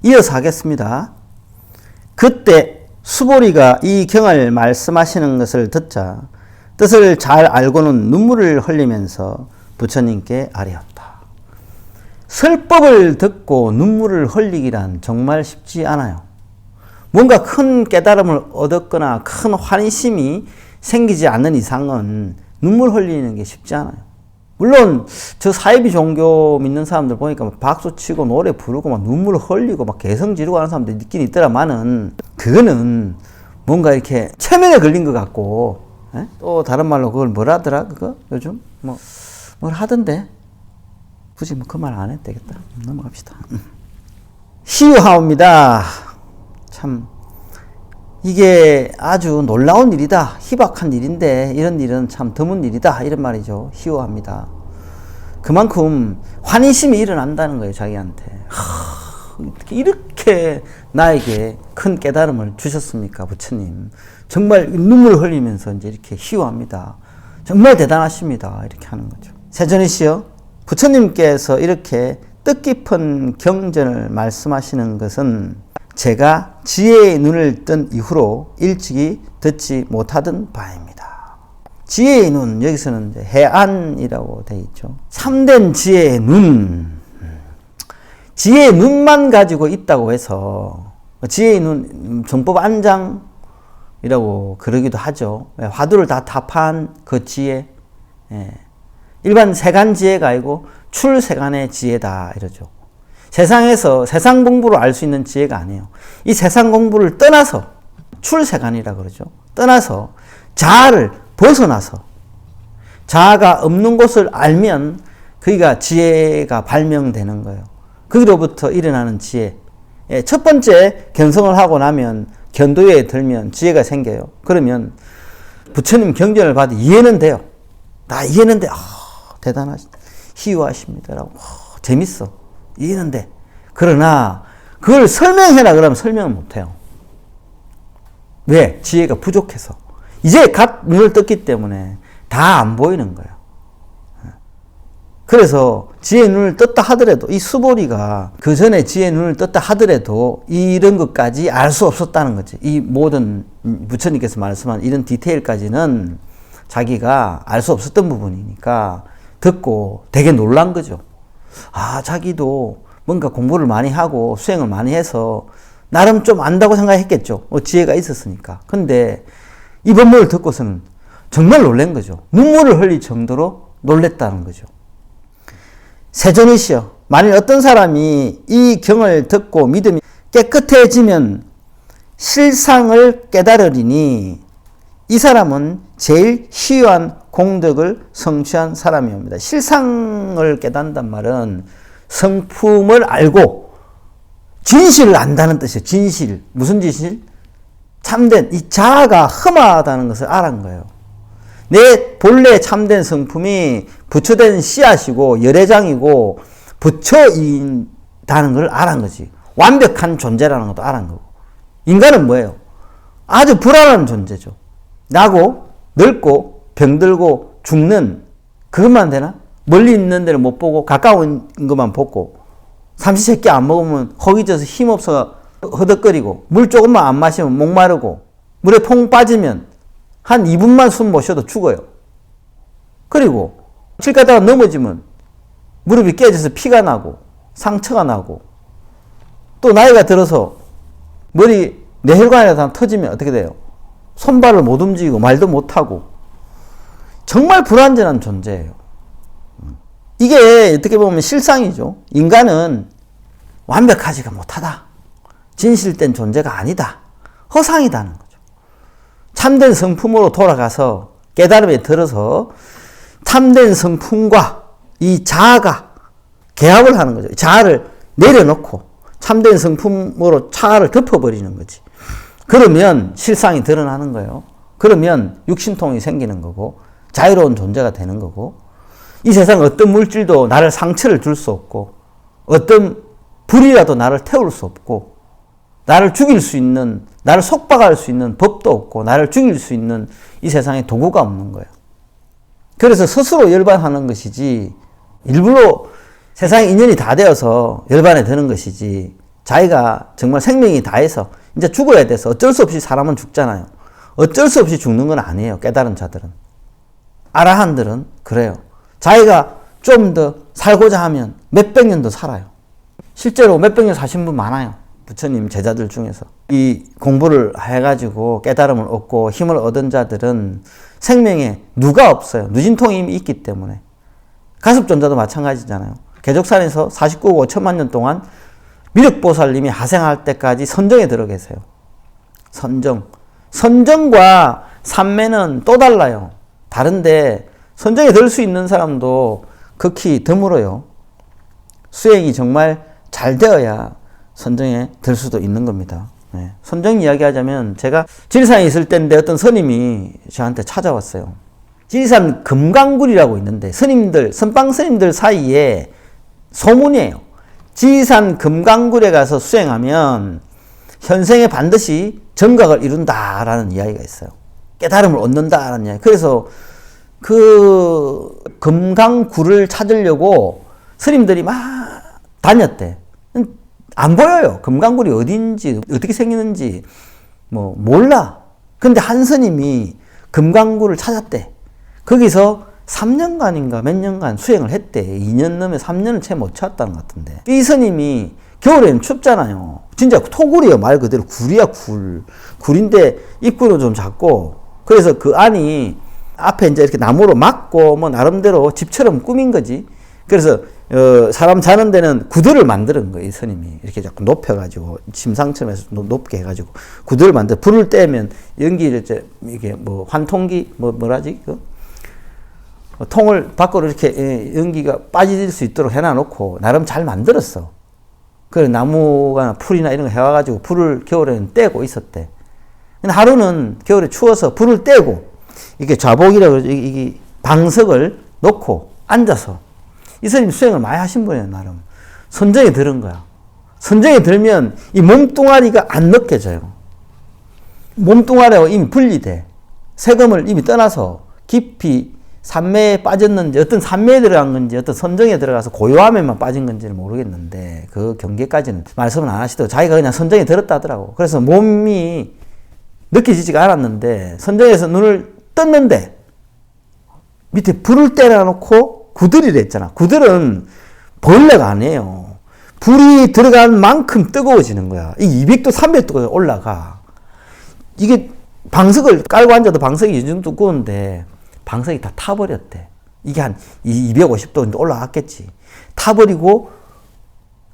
이어서 하겠습니다. 그때 수보리가 이 경을 말씀하시는 것을 듣자 뜻을 잘 알고는 눈물을 흘리면서 부처님께 아뢰었다. 설법을 듣고 눈물을 흘리기란 정말 쉽지 않아요. 뭔가 큰 깨달음을 얻었거나 큰 환심이 생기지 않는 이상은 눈물 흘리는 게 쉽지 않아요. 물론 저 사이비 종교 믿는 사람들 보니까 막 박수 치고 노래 부르고 막 눈물 흘리고 막 개성 지르고 하는 사람들 있긴 있더라마는 그거는 뭔가 이렇게 체면에 걸린 것 같고, 에? 또 다른 말로 그걸 뭐라 하더라 그거 요즘 뭘 하던데 굳이 뭐 그 말 안 해도 되겠다. 넘어갑시다. 시유하옵니다. 참 이게 아주 놀라운 일이다. 희박한 일인데 이런 일은 참 드문 일이다. 이런 말이죠. 희유합니다. 그만큼 환희심이 일어난다는 거예요. 자기한테. 이렇게 나에게 큰 깨달음을 주셨습니까? 부처님. 정말 눈물을 흘리면서 이제 이렇게 희유합니다. 정말 대단하십니다. 이렇게 하는 거죠. 세존이시여, 부처님께서 이렇게 뜻깊은 경전을 말씀하시는 것은 제가 지혜의 눈을 뜬 이후로 일찍이 듣지 못하던 바입니다. 지혜의 눈, 여기서는 이제 해안이라고 되어 있죠. 참된 지혜의 눈. 지혜의 눈만 가지고 있다고 해서 지혜의 눈, 정법 안장이라고 그러기도 하죠. 화두를 다 답한 그 지혜. 일반 세간 지혜가 아니고 출세간의 지혜다 이러죠. 세상에서 세상 공부를 알 수 있는 지혜가 아니에요. 이 세상 공부를 떠나서 출세간이라 그러죠. 떠나서 자아를 벗어나서 자아가 없는 곳을 알면 그게 지혜가 발명되는 거예요. 거기로부터 일어나는 지혜. 첫 번째 견성을 하고 나면 견도에 들면 지혜가 생겨요. 그러면 부처님 경전을 봐도 이해는 돼요. 나 이해는 돼. 대단하시다. 희유하십니다라고. 재밌어. 이해는 돼. 그러나 그걸 설명해라 그러면 설명을 못해요. 왜? 지혜가 부족해서. 이제 갓 눈을 떴기 때문에 다 안 보이는 거예요. 그래서 지혜의 눈을 떴다 하더라도 이 수보리가 그 전에 지혜의 눈을 떴다 하더라도 이런 것까지 알 수 없었다는 거지. 이 모든 부처님께서 말씀한 이런 디테일까지는 자기가 알 수 없었던 부분이니까 듣고 되게 놀란 거죠. 자기도 뭔가 공부를 많이 하고 수행을 많이 해서 나름 좀 안다고 생각했겠죠. 지혜가 있었으니까. 근데 이 법문을 듣고서는 정말 놀란 거죠. 눈물을 흘릴 정도로 놀랬다는 거죠. 세존이시여, 만일 어떤 사람이 이 경을 듣고 믿음이 깨끗해지면 실상을 깨달으리니 이 사람은 제일 희유한 공덕을 성취한 사람이옵니다. 실상을 깨닫는단 말은 성품을 알고 진실을 안다는 뜻이에요. 진실. 무슨 진실? 참된 이 자아가 흠하다는 것을 알은 거예요. 내 본래 참된 성품이 부처된 씨앗이고 열애장이고 부처인다는 걸 알은 거지. 완벽한 존재라는 것도 알은 거고. 인간은 뭐예요? 아주 불안한 존재죠. 나고 늙고 병들고 죽는 그것만 되나? 멀리 있는 데를 못 보고 가까운 것만 보고 삼시세끼 안 먹으면 허기져서 힘없어 허덕거리고 물 조금만 안 마시면 목마르고 물에 퐁 빠지면 한 2분만 숨 못 쉬어도 죽어요. 그리고 길 가다가 넘어지면 무릎이 깨져서 피가 나고 상처가 나고 또 나이가 들어서 머리 뇌혈관이라도 터지면 어떻게 돼요? 손발을 못 움직이고 말도 못하고 정말 불완전한 존재예요. 이게 어떻게 보면 실상이죠. 인간은 완벽하지가 못하다. 진실된 존재가 아니다. 허상이다는 거죠. 참된 성품으로 돌아가서 깨달음에 들어서 참된 성품과 이 자아가 개합을 하는 거죠. 자아를 내려놓고 참된 성품으로 자아를 덮어버리는 거지. 그러면 실상이 드러나는 거예요. 그러면 육신통이 생기는 거고 자유로운 존재가 되는 거고 이 세상 어떤 물질도 나를 상처를 줄 수 없고 어떤 불이라도 나를 태울 수 없고 나를 죽일 수 있는 나를 속박할 수 있는 법도 없고 나를 죽일 수 있는 이 세상에 도구가 없는 거예요. 그래서 스스로 열반하는 것이지 일부러 세상에 인연이 다 되어서 열반에 드는 것이지 자기가 정말 생명이 다해서 이제 죽어야 돼서 어쩔 수 없이 사람은 죽잖아요. 어쩔 수 없이 죽는 건 아니에요. 깨달은 자들은. 아라한들은 그래요. 자기가 좀 더 살고자 하면 몇백 년 더 살아요. 실제로 몇백 년 사신 분 많아요. 부처님 제자들 중에서. 이 공부를 해가지고 깨달음을 얻고 힘을 얻은 자들은 생명에 누가 없어요. 누진통이 이미 있기 때문에. 가습존자도 마찬가지잖아요. 개족산에서 49억 5천만 년 동안 미륵보살님이 하생할 때까지 선정에 들어 계세요. 선정. 선정과 삼매는 또 달라요. 다른데 선정에 들 수 있는 사람도 극히 드물어요. 수행이 정말 잘 되어야 선정에 들 수도 있는 겁니다. 네. 선정 이야기 하자면 제가 지리산에 있을 때인데 어떤 스님이 저한테 찾아왔어요. 지리산 금강굴이라고 있는데 스님들, 선방 스님들 사이에 소문이에요. 지리산 금강굴에 가서 수행하면 현생에 반드시 정각을 이룬다라는 이야기가 있어요. 깨달음을 얻는다라는 이야기. 그래서 그 금강굴을 찾으려고 스님들이 막 다녔대. 안 보여요. 금강굴이 어딘지, 어떻게 생기는지, 몰라. 근데 한 스님이 금강굴을 찾았대. 거기서 3년간인가 몇 년간 수행을 했대. 2년 넘에 3년을 채 못 찾았다는 것 같은데. 이 스님이 겨울에는 춥잖아요. 진짜 토굴이에요. 말 그대로 굴이야, 굴. 굴인데 입구는 좀 작고, 그래서 그 안이 앞에 이제 이렇게 나무로 막고, 나름대로 집처럼 꾸민 거지. 그래서 사람 자는 데는 구들을 만드는 거예요, 이 스님이. 이렇게 자꾸 높여가지고, 침상처럼 해서 높게 해가지고, 구들을 만들어. 불을 떼면 연기를 이게 환통기, 뭐라지? 통을 밖으로 이렇게 연기가 빠질 수 있도록 해놔놓고, 나름 잘 만들었어. 그래, 나무가 풀이나 이런 거 해와가지고, 불을 겨울에는 떼고 있었대. 근데 하루는 겨울에 추워서 불을 떼고, 이게 좌복이라고 그러죠. 이게 방석을 놓고 앉아서, 이 스님 수행을 많이 하신 분이에요, 나름. 선정에 들은 거야. 선정에 들면 이 몸뚱아리가 안 느껴져요. 몸뚱아리하고 이미 분리돼. 세금을 이미 떠나서 깊이 산매에 빠졌는지, 어떤 산매에 들어간 건지, 어떤 선정에 들어가서 고요함에만 빠진 건지는 모르겠는데, 그 경계까지는 말씀은 안 하시더라고. 자기가 그냥 선정에 들었다 하더라고. 그래서 몸이 느껴지지가 않았는데, 선정에서 눈을 떴는데, 밑에 불을 때려놓고, 구들이라 했잖아. 구들은 벌레가 아니에요. 불이 들어간 만큼 뜨거워지는 거야. 이 200도, 300도가 올라가. 이게 방석을 깔고 앉아도 방석이 이 정도 두꺼운데 방석이 다 타버렸대. 이게 한 250도 올라갔겠지. 타버리고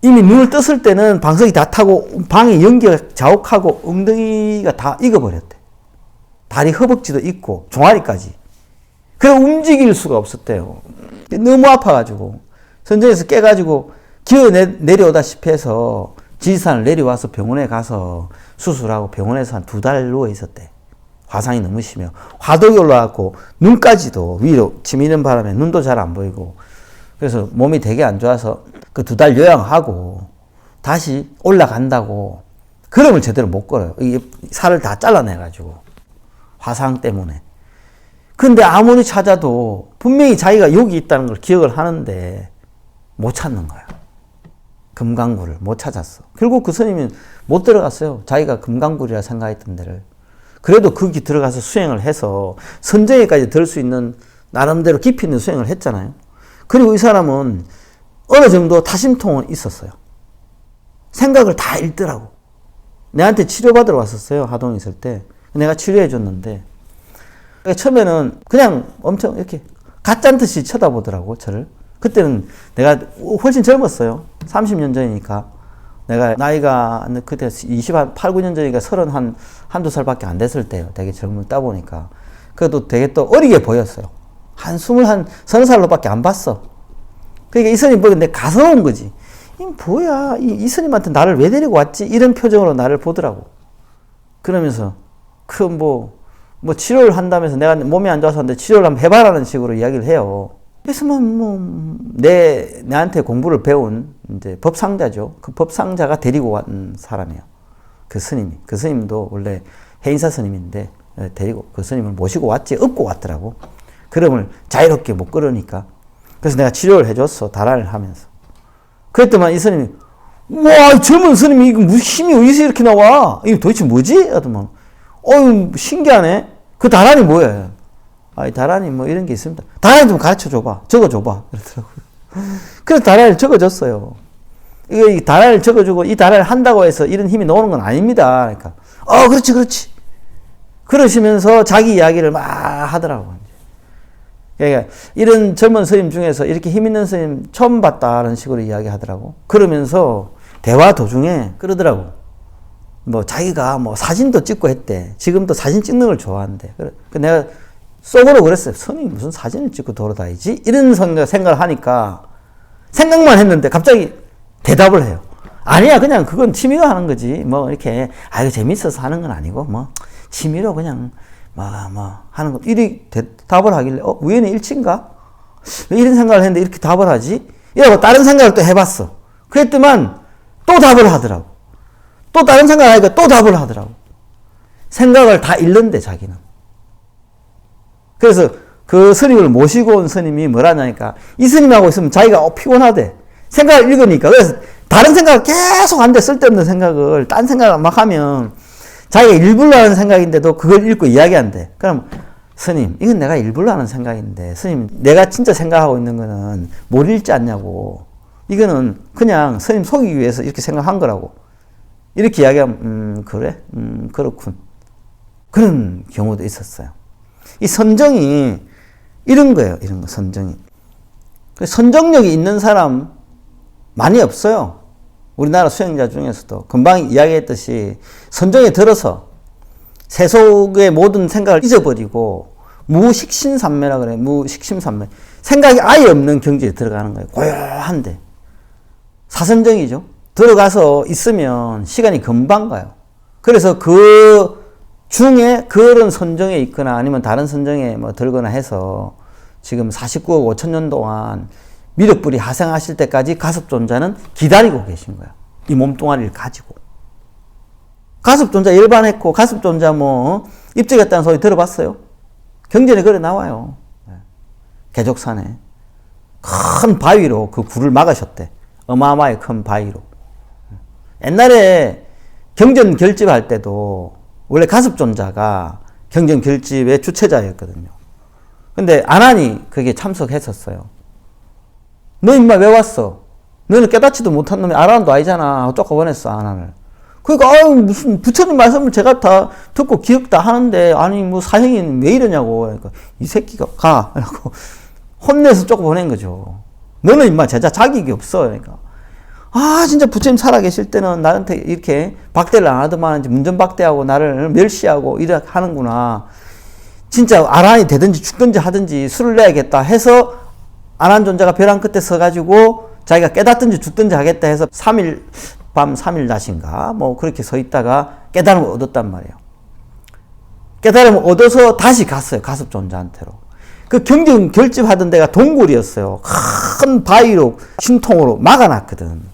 이미 눈을 떴을 때는 방석이 다 타고 방에 연기가 자욱하고 엉덩이가 다 익어버렸대. 다리 허벅지도 있고 종아리까지. 그래 움직일 수가 없었대요. 너무 아파가지고 선정에서 깨가지고 기어 내려오다시피 해서 지리산을 내려와서 병원에 가서 수술하고 병원에서 한 2달 누워 있었대. 화상이 너무 심해요. 화독이 올라왔고 눈까지도 위로 치미는 바람에 눈도 잘 안 보이고 그래서 몸이 되게 안 좋아서 그 2달 요양하고 다시 올라간다고 걸음을 제대로 못 걸어요. 이게 살을 다 잘라내가지고 화상 때문에. 근데 아무리 찾아도 분명히 자기가 여기 있다는 걸 기억을 하는데 못 찾는 거야. 금강굴을 못 찾았어. 결국 그 스님은 못 들어갔어요. 자기가 금강굴이라 생각했던 데를. 그래도 거기 들어가서 수행을 해서 선정에까지 들 수 있는 나름대로 깊이 있는 수행을 했잖아요. 그리고 이 사람은 어느 정도 타심통은 있었어요. 생각을 다 잃더라고. 내한테 치료받으러 왔었어요. 하동에 있을 때. 내가 치료해 줬는데 처음에는 그냥 엄청 이렇게 가짠듯이 쳐다보더라고, 저를. 그때는 내가 훨씬 젊었어요. 30년 전이니까. 내가 나이가 그때 28, 9년 전이니까 30 한두 살밖에 안 됐을 때요. 되게 젊다 보니까. 그래도 되게 또 어리게 보였어요. 한 30살로밖에 안 봤어. 그러니까 이 스님 보고 내가 가서온 거지. 이 뭐야, 이 스님한테 나를 왜 데리고 왔지? 이런 표정으로 나를 보더라고. 그러면서 치료를 한다면서 내가 몸이 안 좋아서 하는데 치료를 한번 해봐라는 식으로 이야기를 해요. 그래서 내한테 공부를 배운 이제 법상자죠. 그 법상자가 데리고 온 사람이에요. 그 스님이. 그 스님도 원래 해인사 스님인데 데리고 그 스님을 모시고 왔지, 업고 왔더라고. 그러면 자유롭게 못 걸으니까. 그래서 내가 치료를 해줬어. 달아를 하면서. 그랬더만 이 스님이 와, 젊은 스님이 이거 무슨 힘이 어디서 이렇게 나와? 이거 도대체 뭐지? 하더만, 신기하네. 그 다란이 뭐예요? 이 다란이 뭐 이런 게 있습니다. 다란이 좀 가르쳐 줘봐. 적어 줘봐. 그러더라고요. 그래서 다란이를 적어줬어요. 이 다란이를 적어주고 이 다란이를 한다고 해서 이런 힘이 나오는 건 아닙니다. 그러니까, 그렇지. 그러시면서 자기 이야기를 막 하더라고요. 그러니까 이런 젊은 스님 중에서 이렇게 힘 있는 스님 처음 봤다는 식으로 이야기하더라고. 그러면서 대화 도중에 그러더라고. 뭐 자기가 뭐 사진도 찍고 했대. 지금도 사진 찍는 걸 좋아한대. 그 내가 속으로 그랬어요. 스님 무슨 사진을 찍고 돌아다니지? 이런 생각을 하니까 생각만 했는데 갑자기 대답을 해요. 아니야, 그냥 그건 취미로 하는 거지. 뭐 이렇게 이거 재밌어서 하는 건 아니고 뭐 취미로 그냥 뭐 하는 거. 이리 답을 하길래 우연히 일치인가? 이런 생각을 했는데 이렇게 답을 하지? 이러고 다른 생각을 또 해봤어. 그랬더만 또 답을 하더라고. 또 다른 생각을 하니까 또 답을 하더라고. 생각을 다 잃는데 자기는. 그래서 그 스님을 모시고 온 스님이 뭐라냐니까 이 스님하고 있으면 자기가 피곤하대. 생각을 읽으니까. 그래서 다른 생각을 계속 한대. 쓸데없는 생각을 딴 생각을 막 하면 자기가 일부러 하는 생각인데도 그걸 읽고 이야기한대. 그럼 스님, 이건 내가 일부러 하는 생각인데 스님, 내가 진짜 생각하고 있는 거는 뭘 읽지 않냐고. 이거는 그냥 스님 속이기 위해서 이렇게 생각한 거라고. 이렇게 이야기하면 그래? 그렇군. 그런 경우도 있었어요. 이 선정이 이런 거예요. 이런 거, 선정이. 선정력이 있는 사람 많이 없어요. 우리나라 수행자 중에서도 금방 이야기했듯이 선정에 들어서 세속의 모든 생각을 잊어버리고 무식신산매라 그래. 무식심산매. 생각이 아예 없는 경지에 들어가는 거예요. 고요한데. 사선정이죠. 들어가서 있으면 시간이 금방 가요. 그래서 그 중에 그런 선정에 있거나 아니면 다른 선정에 뭐 들거나 해서 지금 49억 5천 년 동안 미륵불이 하생하실 때까지 가섭존자는 기다리고 계신 거야. 이 몸뚱아리를 가지고. 가섭존자 열반했고 가섭존자 입적했다는 소리 들어봤어요? 경전에 그래 나와요. 개족산에 큰 바위로 그 굴을 막으셨대. 어마어마하게 큰 바위로. 옛날에 경전 결집할 때도 원래 가섭존자가 경전 결집의 주체자였거든요. 근데 안한이 그게 참석했었어요. 너 임마 왜 왔어? 너는 깨닫지도 못한 놈이 아란도 아니잖아. 쫓아보냈어, 안한을. 그러니까 무슨 부처님 말씀을 제가 다 듣고 기억 다 하는데 아니 사형이 왜 이러냐고. 그러니까 이 새끼가 가. 그래갖고 혼내서 쫓아보낸 거죠. 너는 임마 제자 자격이 없어. 그러니까 진짜 부처님 살아계실 때는 나한테 이렇게 박대를 안 하더만 문전박대하고 나를 멸시하고 이렇게 하는구나. 진짜 아란이 되든지 죽든지 하든지 술을 내야겠다 해서 안한 존자가 벼랑 끝에 서가지고 자기가 깨닫든지 죽든지 하겠다 해서 3일 밤 3일 낮인가 그렇게 서 있다가 깨달음을 얻었단 말이에요. 깨달음을 얻어서 다시 갔어요. 가섭존자한테로. 그 경전 결집하던 데가 동굴이었어요. 큰 바위로 신통으로 막아놨거든.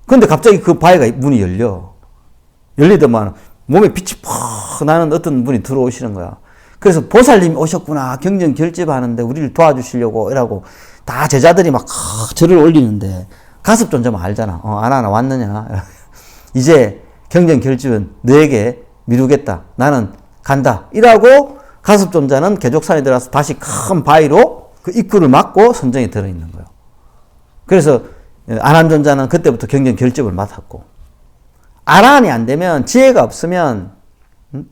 근데 갑자기 그 바위가 문이 열리더만 몸에 빛이 퍽 나는 어떤 분이 들어오시는 거야. 그래서 보살님이 오셨구나. 경전 결집하는데 우리를 도와주시려고 이라고 다 제자들이 막 절을 올리는데 가섭존자만 알잖아. 안하나 왔느냐. 이제 경전 결집은 너에게 미루겠다. 나는 간다. 이라고 가섭존자는 개족산에 들어가서 다시 큰 바위로 그 입구를 막고 선정에 들어있는 거예요. 그래서 안한존자는 그때부터 경전 결집을 맡았고, 아란이 안 되면, 지혜가 없으면,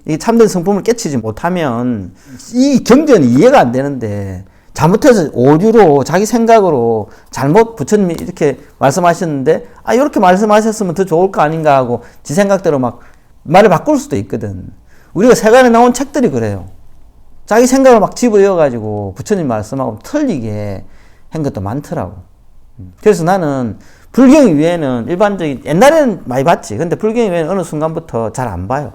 이 참된 성품을 깨치지 못하면 이 경전이 이해가 안 되는데 잘못해서 오류로 자기 생각으로 잘못 부처님이 이렇게 말씀하셨는데 이렇게 말씀하셨으면 더 좋을 거 아닌가 하고 지 생각대로 막 말을 바꿀 수도 있거든. 우리가 세간에 나온 책들이 그래요. 자기 생각을 막 집어넣어가지고 부처님 말씀하고 틀리게 한 것도 많더라고. 그래서 나는 불경 이외에는 일반적인, 옛날에는 많이 봤지. 근데 불경 이외에는 어느 순간부터 잘 안 봐요.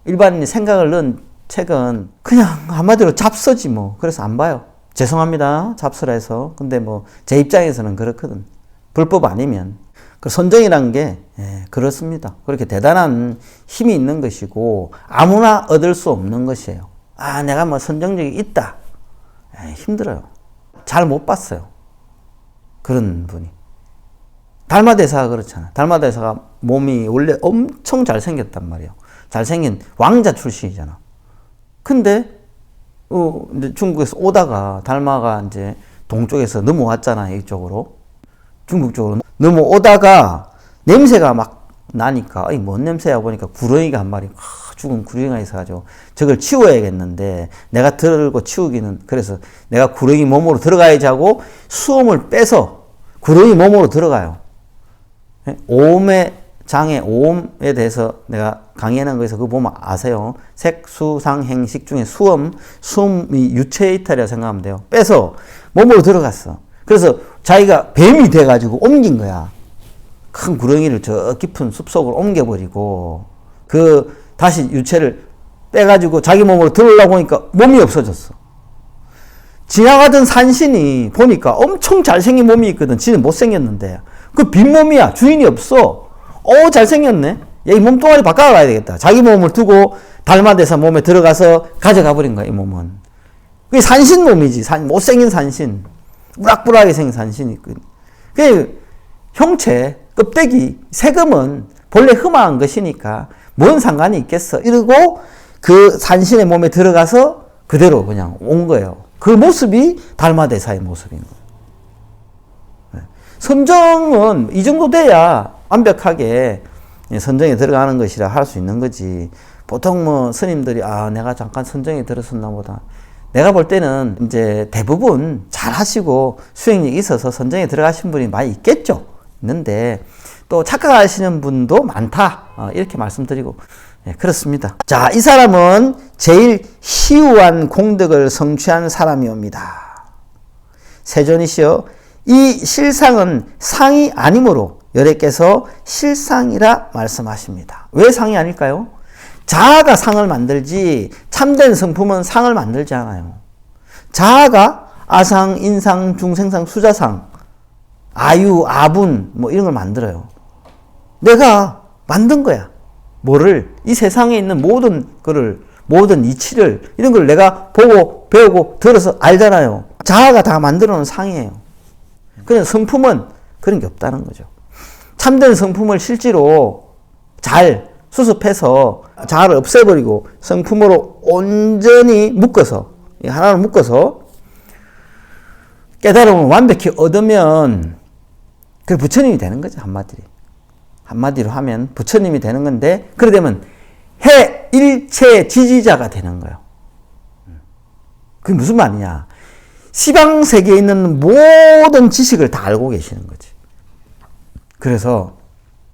일반인이 생각을 넣은 책은 그냥 한마디로 잡서지 그래서 안 봐요. 죄송합니다. 잡서라 해서. 근데 제 입장에서는 그렇거든. 불법 아니면. 그 선정이라는 게 그렇습니다. 그렇게 대단한 힘이 있는 것이고 아무나 얻을 수 없는 것이에요. 내가 선정력이 있다. 힘들어요. 잘 못 봤어요. 그런 분이. 달마대사가 그렇잖아. 달마대사가 몸이 원래 엄청 잘생겼단 말이에요. 잘생긴 왕자 출신이잖아. 근데 이제 중국에서 오다가 달마가 이제 동쪽에서 넘어왔잖아. 이쪽으로. 중국 쪽으로 넘어오다가 냄새가 막 나니까 뭔 냄새야 보니까 구렁이가 한 마리 죽은 구렁이가 있어가지고 저걸 치워야겠는데 내가 들고 치우기는 그래서 내가 구렁이 몸으로 들어가야지 하고 수음을 빼서 구렁이 몸으로 들어가요. 오음의 장애, 오음에 대해서 내가 강의하는 거에서 그거 보면 아세요. 색, 수, 상, 행, 식 중에 수음이 유체 이탈이라고 생각하면 돼요. 빼서 몸으로 들어갔어. 그래서 자기가 뱀이 돼가지고 옮긴 거야. 큰 구렁이를 저 깊은 숲속으로 옮겨버리고, 다시 유체를 빼가지고 자기 몸으로 들어오려고 하니까 몸이 없어졌어. 지나가던 산신이 보니까 엄청 잘생긴 몸이 있거든. 지는 못생겼는데. 그 빈몸이야. 주인이 없어. 잘생겼네. 야, 이 몸뚱아리 바꿔가야 되겠다. 자기 몸을 두고 달마대사 몸에 들어가서 가져가 버린 거야, 이 몸은. 그게 산신 몸이지. 못생긴 산신. 우락부락하게 생긴 산신이 있거든. 그 형체, 껍데기, 세금은 본래 흠한 것이니까 뭔 상관이 있겠어. 이러고 그 산신의 몸에 들어가서 그대로 그냥 온 거예요. 그 모습이 달마대사의 모습인 거예요. 선정은 이 정도 돼야 완벽하게 선정에 들어가는 것이라 할 수 있는 거지. 보통 뭐 스님들이 내가 잠깐 선정에 들었었나 보다. 내가 볼 때는 이제 대부분 잘 하시고 수행력이 있어서 선정에 들어가신 분이 많이 있겠죠. 있는데 또 착각하시는 분도 많다. 이렇게 말씀드리고 그렇습니다. 자, 이 사람은 제일 희우한 공덕을 성취한 사람이옵니다. 세존이시여, 이 실상은 상이 아니므로 여래께서 실상이라 말씀하십니다. 왜 상이 아닐까요? 자아가 상을 만들지 참된 성품은 상을 만들지 않아요. 자아가 아상, 인상, 중생상, 수자상, 아유, 아분 뭐 이런 걸 만들어요. 내가 만든 거야. 뭐를? 이 세상에 있는 모든 이치를, 이런 걸 내가 보고 배우고 들어서 알잖아요. 자아가 다 만들어 놓은 상이에요. 그래서 성품은 그런 게 없다는 거죠. 참된 성품을 실제로 잘 수습해서 자아를 없애버리고 성품으로 온전히 묶어서, 하나로 묶어서 깨달음을 완벽히 얻으면 그 부처님이 되는 거죠. 한마디로 하면 부처님이 되는 건데, 그래 되면 해일체 지지자가 되는 거예요. 그게 무슨 말이냐? 시방 세계에 있는 모든 지식을 다 알고 계시는 거지. 그래서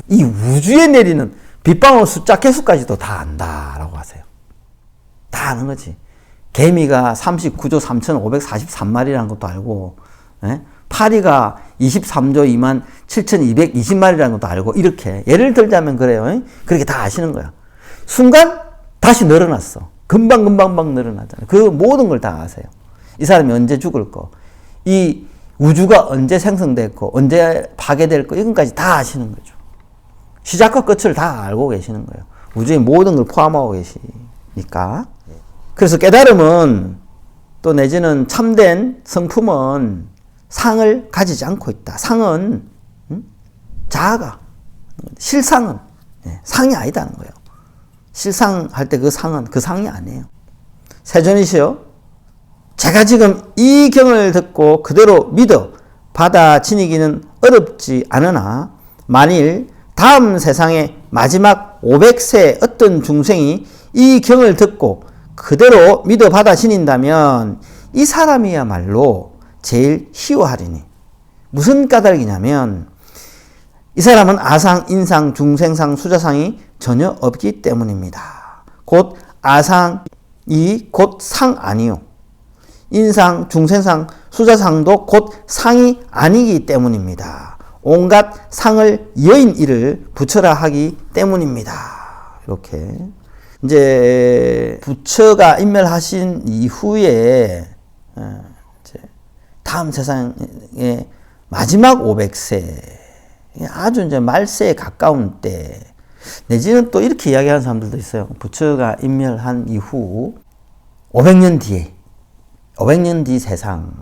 이 우주에 내리는 빗방울 숫자 개수까지도 다 안다라고 하세요. 다 아는 거지. 개미가 39조 3,543마리라는 것도 알고, 파리가 23조 2만 7,220마리라는 것도 알고, 이렇게 예를 들자면 그래요. 그렇게 다 아시는 거야. 순간 다시 늘어났어. 금방 늘어나잖아요. 그 모든 걸 다 아세요. 이 사람이 언제 죽을 거, 이 우주가 언제 생성됐고 언제 파괴될 거, 이건까지 다 아시는 거죠. 시작과 끝을 다 알고 계시는 거예요. 우주의 모든 걸 포함하고 계시니까. 그래서 깨달음은 또 내지는 참된 성품은 상을 가지지 않고 있다. 상은 자아가, 실상은 상이 아니다는 거예요. 실상할 때 그 상은 그 상이 아니에요. 세존이시여, 제가 지금 이 경을 듣고 그대로 믿어 받아지니기는 어렵지 않으나, 만일 다음 세상의 마지막 500세 어떤 중생이 이 경을 듣고 그대로 믿어 받아지닌다면 이 사람이야말로 제일 희우하리니. 무슨 까닭이냐면 이 사람은 아상, 인상, 중생상, 수자상이 전혀 없기 때문입니다. 곧 아상이 곧 상 아니요, 인상, 중생상, 수자상도 곧 상이 아니기 때문입니다. 온갖 상을 여인 일을 부처라 하기 때문입니다. 이렇게 이제 부처가 인멸하신 이후에 다음 세상의 마지막 500세, 아주 이제 말세에 가까운 때, 내지는 또 이렇게 이야기하는 사람들도 있어요. 부처가 인멸한 이후 500년 뒤 세상,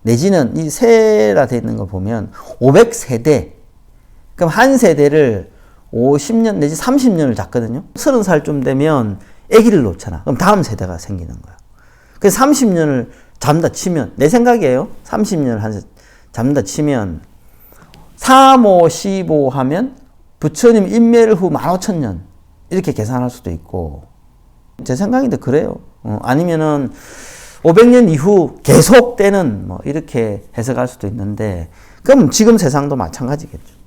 내지는 이 세라 되어 있는 걸 보면 500세대. 그럼 한 세대를 50년 내지 30년을 잡거든요. 30살쯤 되면 아기를 놓잖아. 그럼 다음 세대가 생기는 거야. 그래서 30년을 잡는다 치면, 내 생각이에요. 30년을 잡는다 치면 3, 5, 15 하면 부처님 인멸 후 15,000년 이렇게 계산할 수도 있고, 제 생각인데 그래요. 아니면은 500년 이후 계속되는 뭐 이렇게 해석할 수도 있는데, 그럼 지금 세상도 마찬가지겠죠.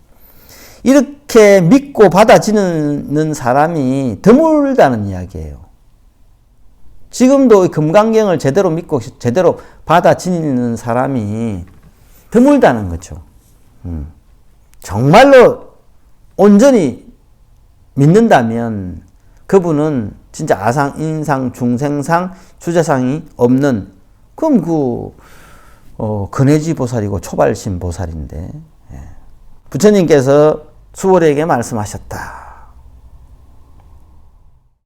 이렇게 믿고 받아지는 사람이 드물다는 이야기예요. 지금도 금강경을 제대로 믿고 제대로 받아지는 사람이 드물다는 거죠. 정말로 온전히 믿는다면 그분은 진짜 아상, 인상, 중생상, 주자상이 없는, 그럼 근해지 보살이고 초발심 보살인데, 부처님께서 수월에게 말씀하셨다.